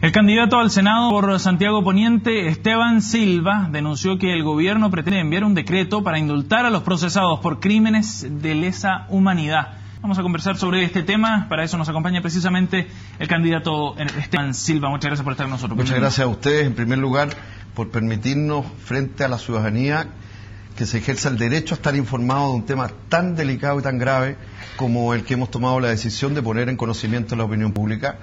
El candidato al Senado por Santiago Poniente, Esteban Silva, denunció que el gobierno pretende enviar un decreto para indultar a los procesados por crímenes de lesa humanidad. Vamos a conversar sobre este tema. Para eso nos acompaña precisamente el candidato Esteban Silva. Muchas gracias por estar con nosotros. Muchas gracias a ustedes, en primer lugar, por permitirnos, frente a la ciudadanía, que se ejerza el derecho a estar informado de un tema tan delicado y tan grave como el que hemos tomado la decisión de poner en conocimiento de la opinión pública.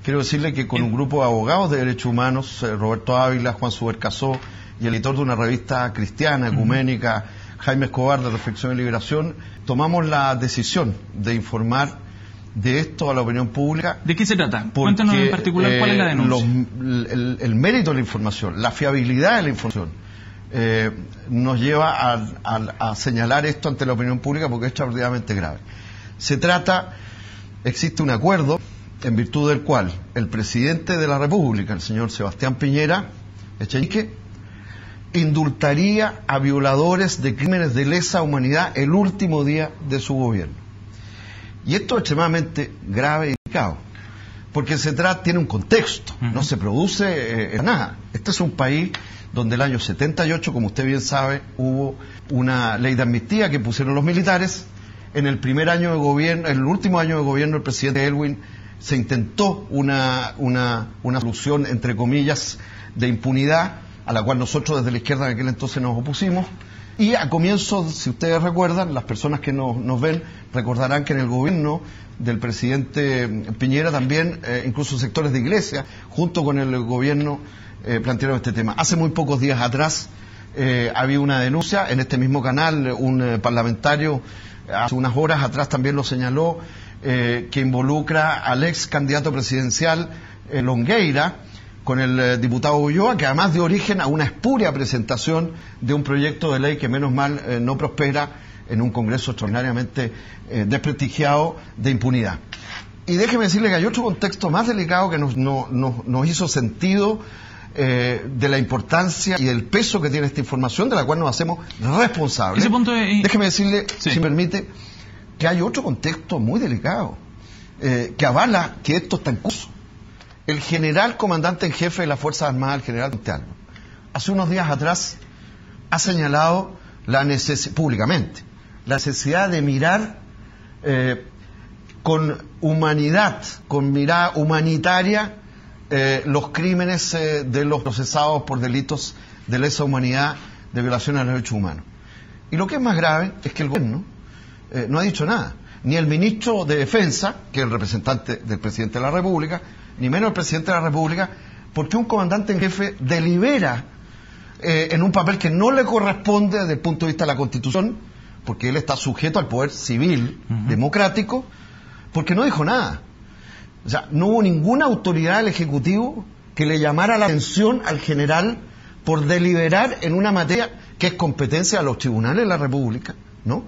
Quiero decirle que con un grupo de abogados de derechos humanos, Roberto Ávila, Juan Subercasó y el editor de una revista cristiana, ecuménica, Jaime Escobar, de Reflexión y Liberación, tomamos la decisión de informar de esto a la opinión pública. ¿De qué se trata? Cuéntanos en particular cuál es la denuncia. El mérito de la información, la fiabilidad de la información, nos lleva a señalar esto ante la opinión pública porque es extraordinariamente grave. Existe un acuerdo en virtud del cual el presidente de la República, el señor Sebastián Piñera Echenique, indultaría a violadores de crímenes de lesa humanidad el último día de su gobierno. Y esto es extremadamente grave y delicado, porque tiene un contexto, no se produce nada. Este es un país donde el año 78, como usted bien sabe, hubo una ley de amnistía que pusieron los militares. En el primer año de gobierno, en el último año de gobierno del presidente Elwin, se intentó una solución, entre comillas, de impunidad, a la cual nosotros desde la izquierda en aquel entonces nos opusimos. Y a comienzos, si ustedes recuerdan, las personas que nos ven recordarán que en el gobierno del presidente Piñera también, incluso sectores de iglesia, junto con el gobierno, plantearon este tema. Hace muy pocos días atrás había una denuncia en este mismo canal, un parlamentario hace unas horas atrás también lo señaló, que involucra al ex candidato presidencial Longueira con el diputado Ulloa, que además dio origen a una espuria presentación de un proyecto de ley que menos mal no prospera en un Congreso extraordinariamente desprestigiado de impunidad. Y déjeme decirle que hay otro contexto más delicado que nos hizo sentido de la importancia y del peso que tiene esta información, de la cual nos hacemos responsables. Déjeme decirle, sí, si me permite, que hay otro contexto muy delicado que avala que esto está en curso. El general comandante en jefe de las Fuerzas Armadas, el general Montealvo, hace unos días atrás ha señalado públicamente la necesidad de mirar con humanidad, con mirada humanitaria, los crímenes de los procesados por delitos de lesa humanidad, de violación a los derechos humanos. Y lo que es más grave es que el gobierno no ha dicho nada. Ni el ministro de Defensa, que es el representante del presidente de la República, ni menos el presidente de la República, porque un comandante en jefe delibera en un papel que no le corresponde desde el punto de vista de la Constitución, porque él está sujeto al poder civil, democrático, porque no dijo nada. O sea, no hubo ninguna autoridad del Ejecutivo que le llamara la atención al general por deliberar en una materia que es competencia de los tribunales de la República, ¿no?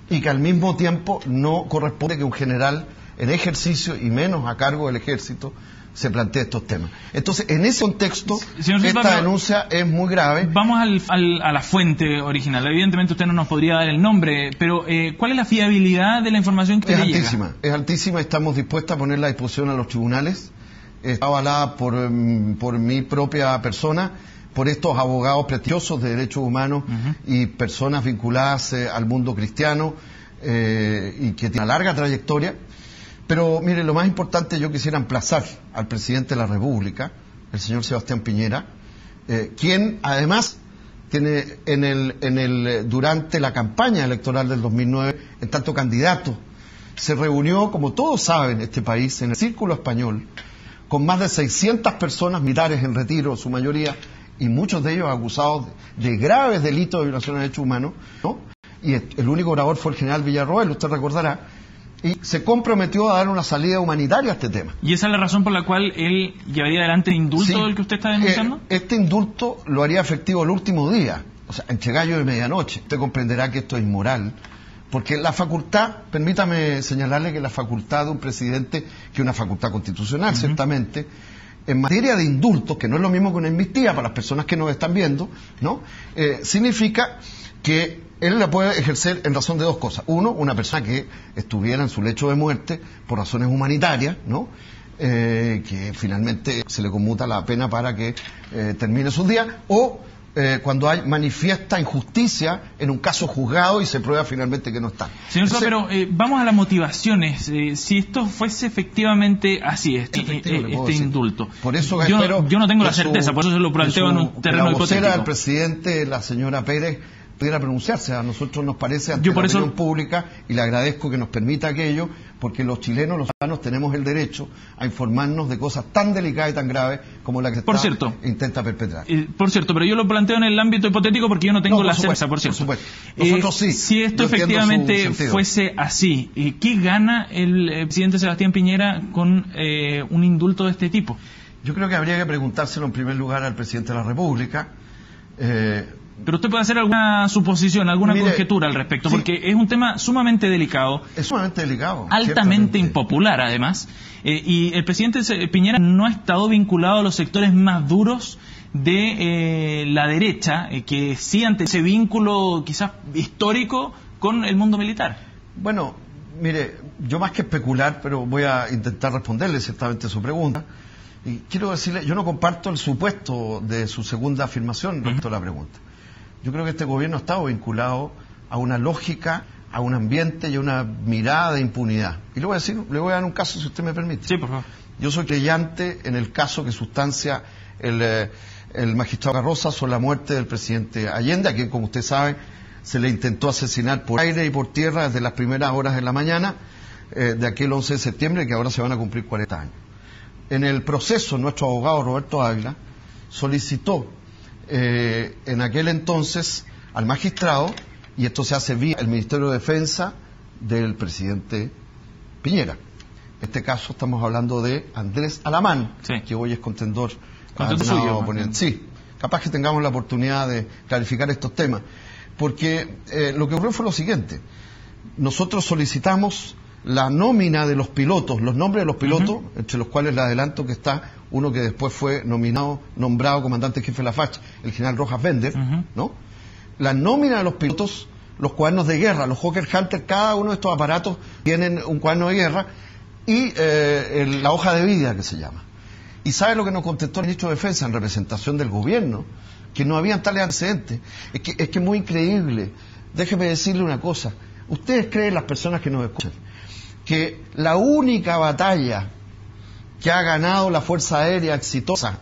Y que al mismo tiempo no corresponde que un general en ejercicio y menos a cargo del ejército se plantee estos temas. Entonces, en ese contexto, esta denuncia es muy grave. Vamos a la fuente original. Evidentemente usted no nos podría dar el nombre, pero ¿cuál es la fiabilidad de la información que le llega? Es altísima, estamos dispuestos a ponerla a disposición a los tribunales. Está avalada por mi propia persona, por estos abogados prestigiosos de derechos humanos y personas vinculadas al mundo cristiano y que tienen una larga trayectoria. Pero mire, lo más importante, yo quisiera emplazar al presidente de la República, el señor Sebastián Piñera, quien además tiene durante la campaña electoral del 2009, en tanto candidato, se reunió, como todos saben, este país, en el Círculo Español, con más de 600 personas militares en retiro, su mayoría, y muchos de ellos acusados de graves delitos de violación de derechos humanos, ¿no? Y el único orador fue el general Villarroel, usted recordará, y se comprometió a dar una salida humanitaria a este tema. ¿Y esa es la razón por la cual él llevaría adelante el indulto del que usted está denunciando? Este indulto lo haría efectivo el último día, o sea, entre gallo de medianoche. Usted comprenderá que esto es inmoral, porque la facultad, permítame señalarle que la facultad de un presidente, que es una facultad constitucional, ciertamente, en materia de indultos, que no es lo mismo que una amnistía para las personas que nos están viendo, ¿no? Significa que él la puede ejercer en razón de dos cosas. Uno, una persona que estuviera en su lecho de muerte por razones humanitarias, ¿no? que finalmente se le conmuta la pena para que termine sus días, o cuando hay manifiesta injusticia en un caso juzgado y se prueba finalmente que no está. Señor Soa, pero vamos a las motivaciones. Si esto fuese efectivamente así, este indulto. Por eso yo no tengo la certeza, por eso se lo planteo en un terreno hipotético. La vocera del presidente, la señora Pérez, pudiera pronunciarse. A nosotros nos parece ante la opinión pública, y le agradezco que nos permita aquello, porque los chilenos, los ciudadanos, tenemos el derecho a informarnos de cosas tan delicadas y tan graves como la que intenta perpetrar. Por cierto, pero yo lo planteo en el ámbito hipotético porque yo no tengo la certeza, por cierto. Nosotros sí. Si esto efectivamente fuese así, ¿qué gana el presidente Sebastián Piñera con un indulto de este tipo? Yo creo que habría que preguntárselo en primer lugar al presidente de la República. Pero usted puede hacer alguna suposición, alguna conjetura al respecto, porque es un tema sumamente delicado. Es sumamente delicado. Altamente impopular, además. Y el presidente Piñera no ha estado vinculado a los sectores más duros de la derecha, que sí ante ese vínculo quizás histórico con el mundo militar. Bueno, mire, yo más que especular, pero voy a intentar responderle ciertamente su pregunta. Y quiero decirle, yo no comparto el supuesto de su segunda afirmación respecto a la pregunta. Yo creo que este gobierno ha estado vinculado a una lógica, a un ambiente y a una mirada de impunidad. Y le voy a dar un caso, si usted me permite. Sí, por favor. Yo soy creyente en el caso que sustancia el magistrado Carroza sobre la muerte del presidente Allende, a quien, como usted sabe, se le intentó asesinar por aire y por tierra desde las primeras horas de la mañana de aquel 11 de septiembre, que ahora se van a cumplir 40 años. En el proceso, nuestro abogado Roberto Ávila solicitó en aquel entonces al magistrado, y esto se hace vía el Ministerio de Defensa del presidente Piñera. En este caso estamos hablando de Andrés Alamán, que hoy es contendor suyo. Sí, capaz que tengamos la oportunidad de clarificar estos temas, porque lo que ocurrió fue lo siguiente. Nosotros solicitamos la nómina de los pilotos, los nombres de los pilotos, entre los cuales le adelanto que está uno que después fue nombrado comandante jefe de la FACH, el general Rojas Bender, ¿no? La nómina de los pilotos, los cuadernos de guerra, los Hawker Hunter, cada uno de estos aparatos tienen un cuaderno de guerra y la hoja de vida, que se llama. ¿Y sabe lo que nos contestó el ministro de Defensa en representación del gobierno? Que no habían tales antecedentes. Es que es muy increíble. Déjeme decirle una cosa. ¿Ustedes creen, las personas que nos escuchan, que la única batalla que ha ganado la Fuerza Aérea exitosa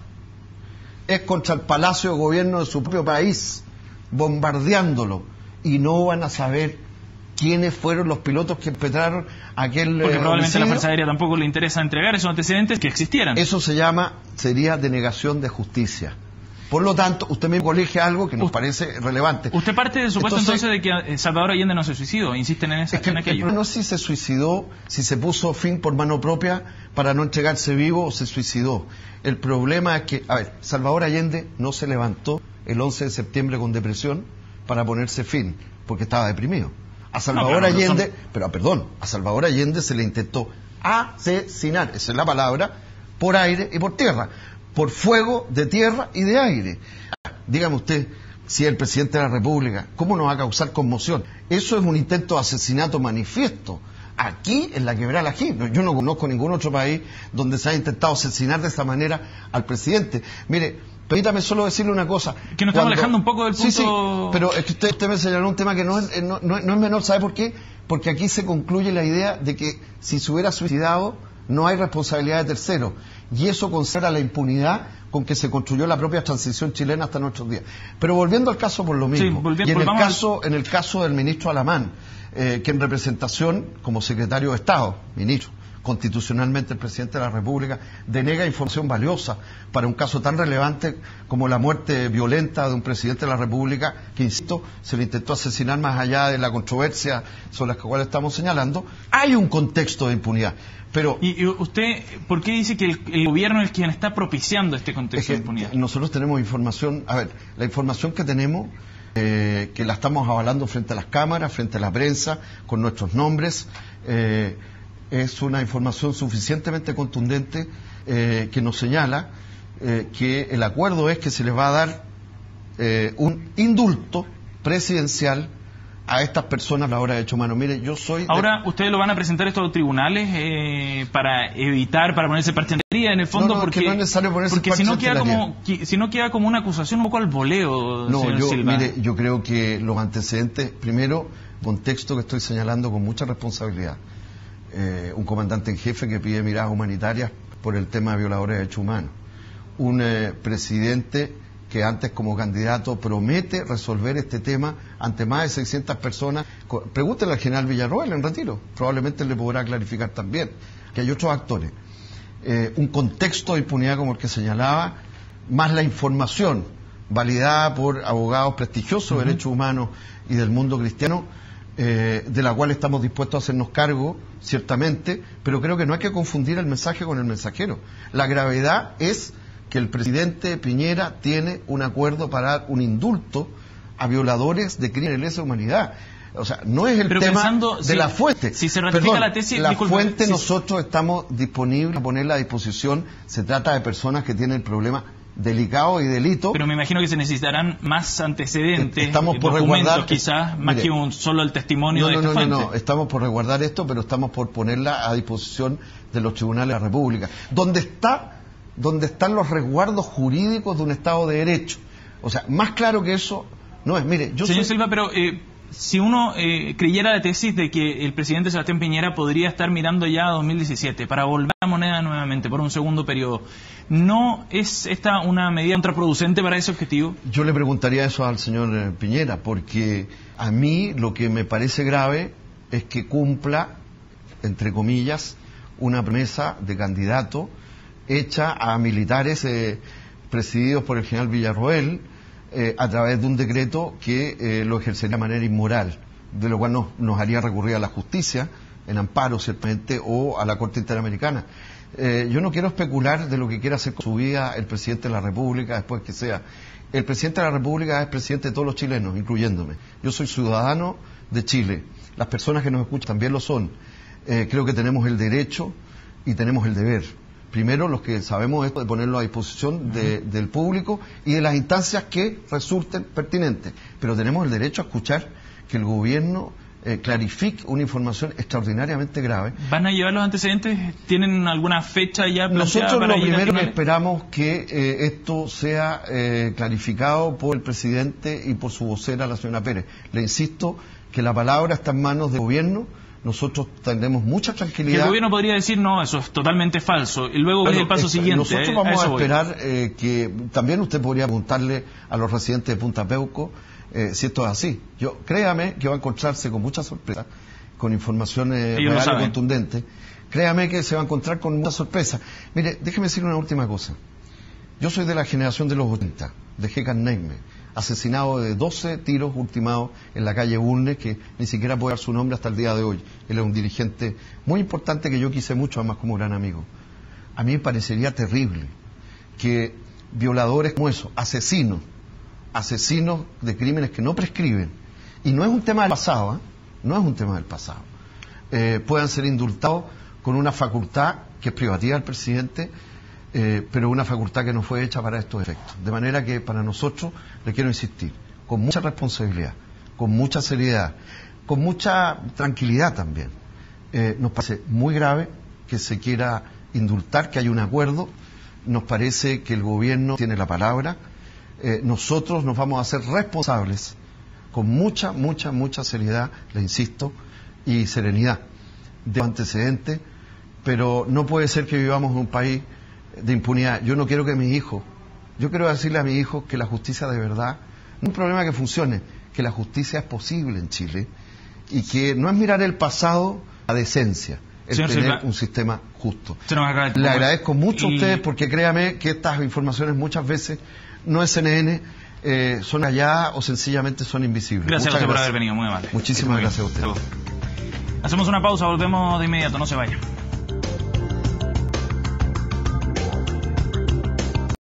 es contra el Palacio de Gobierno de su propio país, bombardeándolo, y no van a saber quiénes fueron los pilotos que perpetraron aquel porque probablemente homicidio? a la Fuerza Aérea tampoco le interesa entregar esos antecedentes que existieran. Eso sería denegación de justicia. Por lo tanto, usted me colige algo que nos parece relevante. ¿Usted parte del supuesto entonces de que Salvador Allende no se suicidó? ¿Insisten en eso? El problema no es si se suicidó, si se puso fin por mano propia para no entregarse vivo, o se suicidó. El problema es que, Salvador Allende no se levantó el 11 de septiembre con depresión para ponerse fin, porque estaba deprimido. A Salvador Allende se le intentó asesinar, esa es la palabra, por aire y por tierra, por fuego de tierra y de aire. Dígame usted, si el presidente de la República, ¿cómo nos va a causar conmoción? Eso es un intento de asesinato manifiesto. Aquí, en la Quebrada Ají, yo no conozco ningún otro país donde se haya intentado asesinar de esta manera al presidente. Mire, permítame solo decirle una cosa. Que nos estamos alejando un poco del punto... Sí, pero es que usted me señaló un tema que no es menor. ¿Sabe por qué? Porque aquí se concluye la idea de que si se hubiera suicidado no hay responsabilidad de terceros, y eso considera la impunidad con que se construyó la propia transición chilena hasta nuestros días. Pero volviendo al caso por lo mismo, y en el caso del ministro Alamán, que en representación como secretario de Estado, ministro, constitucionalmente el presidente de la República denega información valiosa para un caso tan relevante como la muerte violenta de un presidente de la República que, insisto, se le intentó asesinar más allá de la controversia sobre la cual estamos señalando. Hay un contexto de impunidad. Pero, ¿Y usted por qué dice que el gobierno es quien está propiciando este contexto de impunidad? Nosotros tenemos información, la información que tenemos, que la estamos avalando frente a las cámaras, frente a la prensa, con nuestros nombres, es una información suficientemente contundente que nos señala que el acuerdo es que se les va a dar un indulto presidencial a estas personas la hora de derechos humanos. Mire, yo soy... Ahora, ¿ustedes lo van a presentar esto a los tribunales para evitar, para ponerse parcialidad en el fondo? No, porque que no es necesario ponerse porque si no queda como una acusación un poco al voleo, señor Silva. Mire, yo creo que los antecedentes, primero, contexto que estoy señalando con mucha responsabilidad. Un comandante en jefe que pide miradas humanitarias por el tema de violadores de derechos humanos. Un presidente que antes como candidato promete resolver este tema ante más de 600 personas. Pregúntele al general Villarroel en retiro, probablemente le podrá clarificar también que hay otros actores. Un contexto de impunidad como el que señalaba, más la información validada por abogados prestigiosos de derechos humanos y del mundo cristiano, de la cual estamos dispuestos a hacernos cargo, ciertamente, pero creo que no hay que confundir el mensaje con el mensajero. La gravedad es que el presidente Piñera tiene un acuerdo para dar un indulto a violadores de crímenes de lesa humanidad. O sea, no es el tema de la fuente. Si se ratifica la tesis... La fuente nosotros estamos disponibles a ponerla a disposición. Se trata de personas que tienen el problema delicado y delito. Pero me imagino que se necesitarán más antecedentes, estamos por documentos resguardar, quizás, más que solo el testimonio de esta fuente. No, estamos por resguardar esto, pero estamos por ponerla a disposición de los tribunales de la República. ¿Dónde están los resguardos jurídicos de un Estado de Derecho? O sea, más claro que eso no es. Mire, Señor Silva, pero si uno creyera la tesis de que el presidente Sebastián Piñera podría estar mirando ya a 2017 para volver a la moneda nuevamente por un segundo periodo, ¿no es esta una medida contraproducente para ese objetivo? Yo le preguntaría eso al señor Piñera, porque a mí lo que me parece grave es que cumpla, entre comillas, una promesa de candidato hecha a militares presididos por el general Villarroel, a través de un decreto que lo ejercería de manera inmoral, de lo cual nos haría recurrir a la justicia, en amparo ciertamente, o a la Corte Interamericana. Yo no quiero especular de lo que quiera hacer con su vida el presidente de la República después que sea. El presidente de la República es presidente de todos los chilenos, incluyéndome. Yo soy ciudadano de Chile. Las personas que nos escuchan también lo son. Creo que tenemos el derecho y tenemos el deber. Primero, los que sabemos esto, de ponerlo a disposición del público y de las instancias que resulten pertinentes. Pero tenemos el derecho a escuchar que el gobierno clarifique una información extraordinariamente grave. ¿Van a llevar los antecedentes? ¿Tienen alguna fecha ya planteada? Nosotros para lo primero que ir esperamos que esto sea clarificado por el presidente y por su vocera, la señora Pérez. Le insisto que la palabra está en manos del gobierno. Nosotros tendremos mucha tranquilidad. El gobierno podría decir, no, eso es totalmente falso. Y luego es el paso siguiente. Nosotros vamos a esperar que también usted podría preguntarle a los residentes de Punta Peuco si esto es así. Créame que va a encontrarse con mucha sorpresa, con informaciones reales y contundentes. Créame que se va a encontrar con mucha sorpresa. Mire, déjeme decir una última cosa. Yo soy de la generación de los 80, de Hekan Neime, asesinado de 12 tiros ultimados en la calle Bulnes, que ni siquiera puede dar su nombre hasta el día de hoy. Él es un dirigente muy importante que yo quise mucho, además como gran amigo. A mí me parecería terrible que violadores como esos, asesinos de crímenes que no prescriben, y no es un tema del pasado, no es un tema del pasado, puedan ser indultados con una facultad que es privativa del presidente, pero una facultad que no fue hecha para estos efectos. De manera que para nosotros, le quiero insistir, con mucha responsabilidad, con mucha seriedad, con mucha tranquilidad también, nos parece muy grave que se quiera indultar, que haya un acuerdo. Nos parece que el gobierno tiene la palabra. Nosotros nos vamos a hacer responsables con mucha seriedad, le insisto, y serenidad de antecedentes, pero no puede ser que vivamos en un país de impunidad. Yo no quiero que mis hijos, yo quiero decirle a mis hijos que la justicia de verdad, no es un problema que funcione, que la justicia es posible en Chile y que no es mirar el pasado a decencia, es tener Silva, un sistema justo. Le agradezco mucho a ustedes porque créame que estas informaciones muchas veces no es CNN, son allá o sencillamente son invisibles. Gracias a usted por haber venido, muy amable. Muchísimas gracias a usted. Hacemos una pausa, volvemos de inmediato, no se vaya.